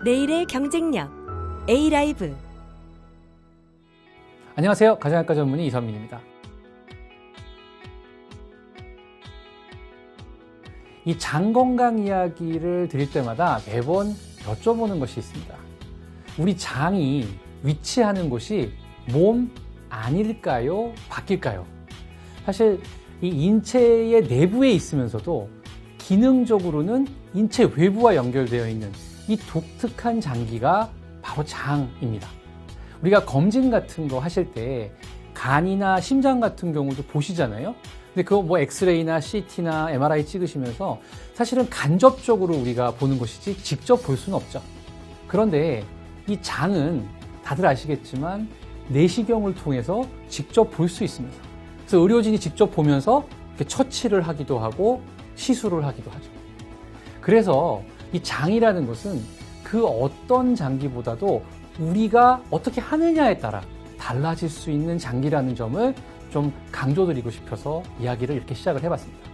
내일의 경쟁력 A라이브. 안녕하세요. 가정의학과 전문의 이선민입니다. 이 장 건강 이야기를 드릴 때마다 매번 여쭤보는 것이 있습니다. 우리 장이 위치하는 곳이 몸 안일까요? 밖일까요? 사실 이 인체의 내부에 있으면서도 기능적으로는 인체 외부와 연결되어 있는 이 독특한 장기가 바로 장입니다. 우리가 검진 같은 거 하실 때 간이나 심장 같은 경우도 보시잖아요. 근데 그거 뭐 엑스레이나 CT나 MRI 찍으시면서 사실은 간접적으로 우리가 보는 것이지 직접 볼 수는 없죠. 그런데 이 장은 다들 아시겠지만 내시경을 통해서 직접 볼 수 있습니다. 그래서 의료진이 직접 보면서 이렇게 처치를 하기도 하고 시술을 하기도 하죠. 그래서 이 장이라는 것은 그 어떤 장기보다도 우리가 어떻게 하느냐에 따라 달라질 수 있는 장기라는 점을 좀 강조드리고 싶어서 이야기를 이렇게 시작을 해봤습니다.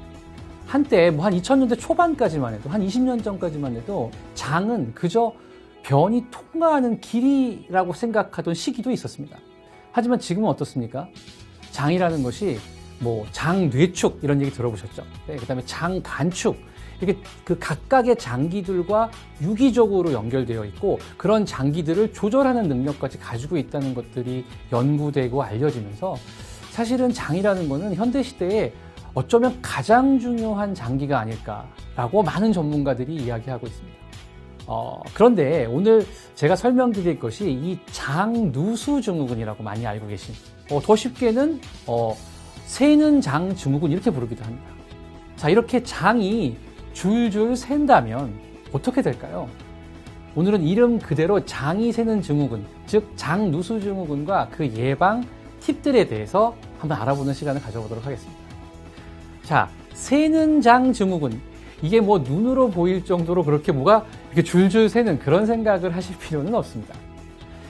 한때 뭐 한 2000년대 초반까지만 해도, 한 20년 전까지만 해도 장은 그저 변이 통과하는 길이라고 생각하던 시기도 있었습니다. 하지만 지금은 어떻습니까? 장이라는 것이 뭐 장뇌축 이런 얘기 들어보셨죠? 네, 그다음에 장간축, 이렇게 그 각각의 장기들과 유기적으로 연결되어 있고 그런 장기들을 조절하는 능력까지 가지고 있다는 것들이 연구되고 알려지면서 사실은 장이라는 것은 현대시대에 어쩌면 가장 중요한 장기가 아닐까라고 많은 전문가들이 이야기하고 있습니다. 그런데 오늘 제가 설명드릴 것이 이 장누수증후군이라고 많이 알고 계신, 더 쉽게는 새는 장 증후군 이렇게 부르기도 합니다. 자, 이렇게 장이 줄줄 샌다면 어떻게 될까요? 오늘은 이름 그대로 장이 새는 증후군, 즉 장누수증후군과 그 예방 팁들에 대해서 한번 알아보는 시간을 가져보도록 하겠습니다. 자, 새는 장 증후군, 이게 뭐 눈으로 보일 정도로 그렇게 뭐가 이렇게 줄줄 새는 그런 생각을 하실 필요는 없습니다.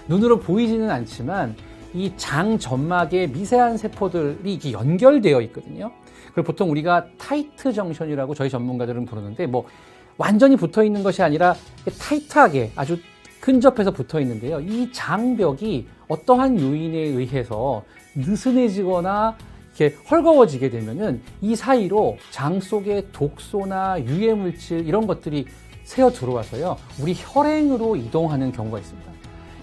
눈으로 보이지는 않지만 이 장 점막에 미세한 세포들이 이렇게 연결되어 있거든요. 그걸 보통 우리가 타이트 정션이라고 저희 전문가들은 부르는데, 뭐 완전히 붙어 있는 것이 아니라 타이트하게 아주 근접해서 붙어 있는데요. 이 장벽이 어떠한 요인에 의해서 느슨해지거나 이렇게 헐거워지게 되면은 이 사이로 장 속에 독소나 유해 물질 이런 것들이 새어 들어와서요, 우리 혈행으로 이동하는 경우가 있습니다.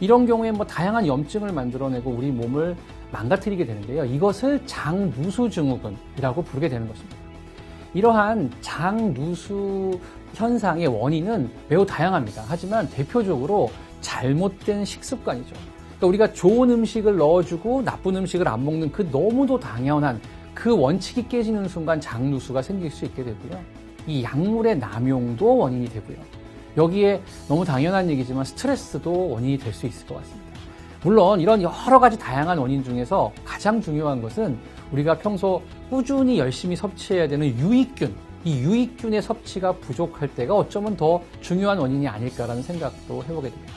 이런 경우에 뭐 다양한 염증을 만들어내고 우리 몸을 망가뜨리게 되는데요. 이것을 장누수증후군이라고 부르게 되는 것입니다. 이러한 장누수 현상의 원인은 매우 다양합니다. 하지만 대표적으로 잘못된 식습관이죠. 그러니까 우리가 좋은 음식을 넣어주고 나쁜 음식을 안 먹는 그 너무도 당연한 그 원칙이 깨지는 순간 장누수가 생길 수 있게 되고요. 이 약물의 남용도 원인이 되고요. 여기에 너무 당연한 얘기지만 스트레스도 원인이 될 수 있을 것 같습니다. 물론 이런 여러 가지 다양한 원인 중에서 가장 중요한 것은 우리가 평소 꾸준히 열심히 섭취해야 되는 유익균, 이 유익균의 섭취가 부족할 때가 어쩌면 더 중요한 원인이 아닐까라는 생각도 해보게 됩니다.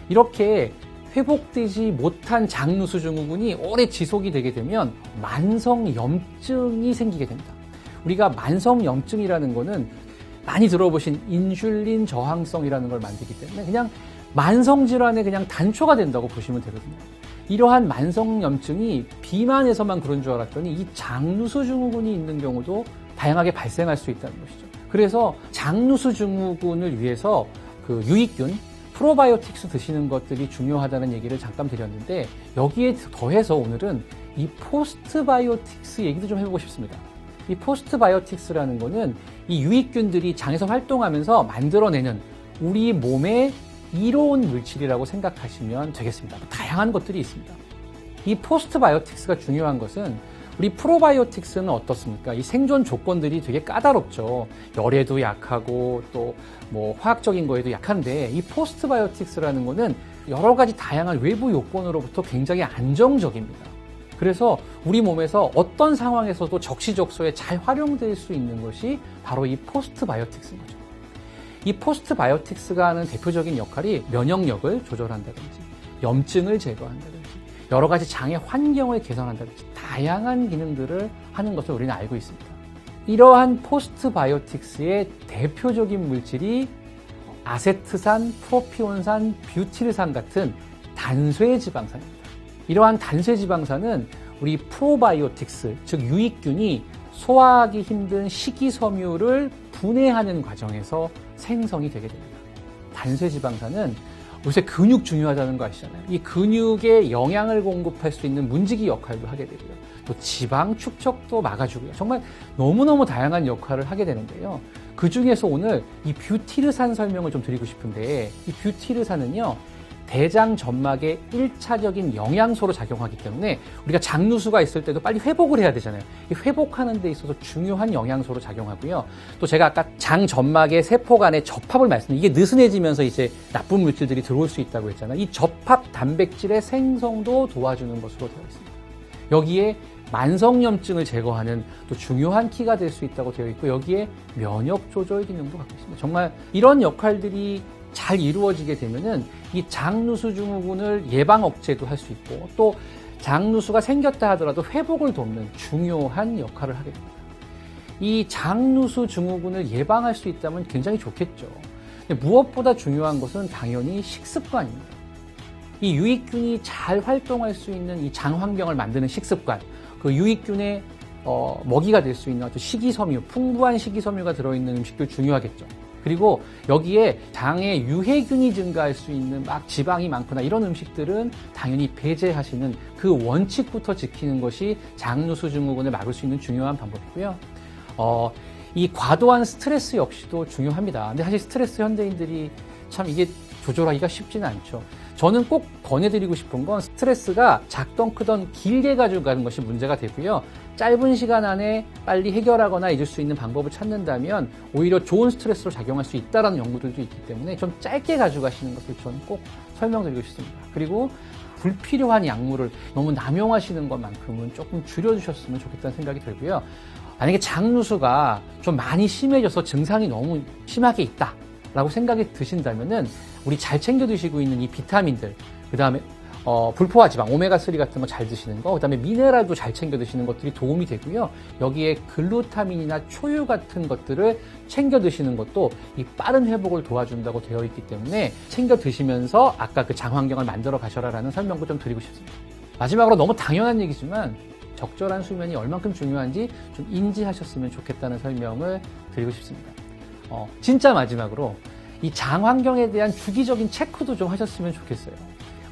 이렇게 회복되지 못한 장누수증후군이 오래 지속이 되게 되면 만성염증이 생기게 됩니다. 우리가 만성염증이라는 거는 많이 들어보신 인슐린 저항성이라는 걸 만들기 때문에 그냥 만성질환의 그냥 단초가 된다고 보시면 되거든요. 이러한 만성염증이 비만에서만 그런 줄 알았더니 이 장누수증후군이 있는 경우도 다양하게 발생할 수 있다는 것이죠. 그래서 장누수증후군을 위해서 그 유익균, 프로바이오틱스 드시는 것들이 중요하다는 얘기를 잠깐 드렸는데, 여기에 더해서 오늘은 이 포스트바이오틱스 얘기도 좀 해보고 싶습니다. 이 포스트바이오틱스라는 거는 이 유익균들이 장에서 활동하면서 만들어내는 우리 몸의 이로운 물질이라고 생각하시면 되겠습니다. 다양한 것들이 있습니다. 이 포스트바이오틱스가 중요한 것은, 우리 프로바이오틱스는 어떻습니까? 이 생존 조건들이 되게 까다롭죠. 열에도 약하고 또 뭐 화학적인 거에도 약한데, 이 포스트바이오틱스라는 거는 여러 가지 다양한 외부 요건으로부터 굉장히 안정적입니다. 그래서 우리 몸에서 어떤 상황에서도 적시적소에 잘 활용될 수 있는 것이 바로 이 포스트바이오틱스인 거죠. 이 포스트바이오틱스가 하는 대표적인 역할이 면역력을 조절한다든지, 염증을 제거한다든지, 여러 가지 장의 환경을 개선한다든지 다양한 기능들을 하는 것을 우리는 알고 있습니다. 이러한 포스트바이오틱스의 대표적인 물질이 아세트산, 프로피온산, 뷰티르산 같은 단쇄 지방산입니다. 이러한 단쇄 지방산은 우리 프로바이오틱스, 즉 유익균이 소화하기 힘든 식이섬유를 분해하는 과정에서 생성이 되게 됩니다. 단쇄 지방산은 요새 근육 중요하다는 거 아시잖아요. 이 근육에 영양을 공급할 수 있는 문지기 역할도 하게 되고요. 또 지방 축적도 막아주고요. 정말 너무너무 다양한 역할을 하게 되는데요. 그 중에서 오늘 이 뷰티르산 설명을 좀 드리고 싶은데, 이 뷰티르산은요, 대장 점막의 1차적인 영양소로 작용하기 때문에 우리가 장누수가 있을 때도 빨리 회복을 해야 되잖아요. 이 회복하는 데 있어서 중요한 영양소로 작용하고요. 또 제가 아까 장 점막의 세포 간의 접합을 말씀드렸는데, 이게 느슨해지면서 이제 나쁜 물질들이 들어올 수 있다고 했잖아요. 이 접합 단백질의 생성도 도와주는 것으로 되어 있습니다. 여기에 만성염증을 제거하는 또 중요한 키가 될 수 있다고 되어 있고, 여기에 면역 조절 기능도 갖고 있습니다. 정말 이런 역할들이 잘 이루어지게 되면은 이 장누수 증후군을 예방 억제도 할 수 있고, 또 장누수가 생겼다 하더라도 회복을 돕는 중요한 역할을 하게 됩니다. 이 장누수 증후군을 예방할 수 있다면 굉장히 좋겠죠. 근데 무엇보다 중요한 것은 당연히 식습관입니다. 이 유익균이 잘 활동할 수 있는 이 장 환경을 만드는 식습관, 그 유익균의 먹이가 될 수 있는 식이섬유, 풍부한 식이섬유가 들어있는 음식들 중요하겠죠. 그리고 여기에 장에 유해균이 증가할 수 있는 막 지방이 많거나 이런 음식들은 당연히 배제하시는 그 원칙부터 지키는 것이 장누수 증후군을 막을 수 있는 중요한 방법이고요. 이 과도한 스트레스 역시도 중요합니다. 근데 사실 스트레스 현대인들이 참 이게 조절하기가 쉽지는 않죠. 저는 꼭 권해드리고 싶은 건 스트레스가 작던 크던 길게 가지고 가는 것이 문제가 되고요. 짧은 시간 안에 빨리 해결하거나 잊을 수 있는 방법을 찾는다면 오히려 좋은 스트레스로 작용할 수 있다는 연구들도 있기 때문에 좀 짧게 가져가시는 것을 저는 꼭 설명드리고 싶습니다. 그리고 불필요한 약물을 너무 남용하시는 것만큼은 조금 줄여주셨으면 좋겠다는 생각이 들고요. 만약에 장누수가 좀 많이 심해져서 증상이 너무 심하게 있다 라고 생각이 드신다면은 우리 잘 챙겨 드시고 있는 이 비타민들, 그 다음에 불포화 지방, 오메가3 같은 거 잘 드시는 거, 그 다음에 미네랄도 잘 챙겨 드시는 것들이 도움이 되고요. 여기에 글루타민이나 초유 같은 것들을 챙겨 드시는 것도 이 빠른 회복을 도와준다고 되어 있기 때문에 챙겨 드시면서 아까 그 장 환경을 만들어 가셔라라는 설명도 좀 드리고 싶습니다. 마지막으로 너무 당연한 얘기지만 적절한 수면이 얼만큼 중요한지 좀 인지하셨으면 좋겠다는 설명을 드리고 싶습니다. 진짜 마지막으로 이 장 환경에 대한 주기적인 체크도 좀 하셨으면 좋겠어요.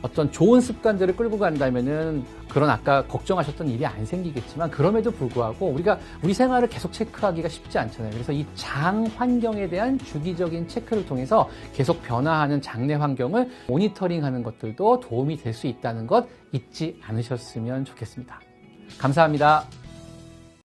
어떤 좋은 습관들을 끌고 간다면은 그런 아까 걱정하셨던 일이 안 생기겠지만, 그럼에도 불구하고 우리가 우리 생활을 계속 체크하기가 쉽지 않잖아요. 그래서 이 장 환경에 대한 주기적인 체크를 통해서 계속 변화하는 장내 환경을 모니터링하는 것들도 도움이 될 수 있다는 것 잊지 않으셨으면 좋겠습니다. 감사합니다.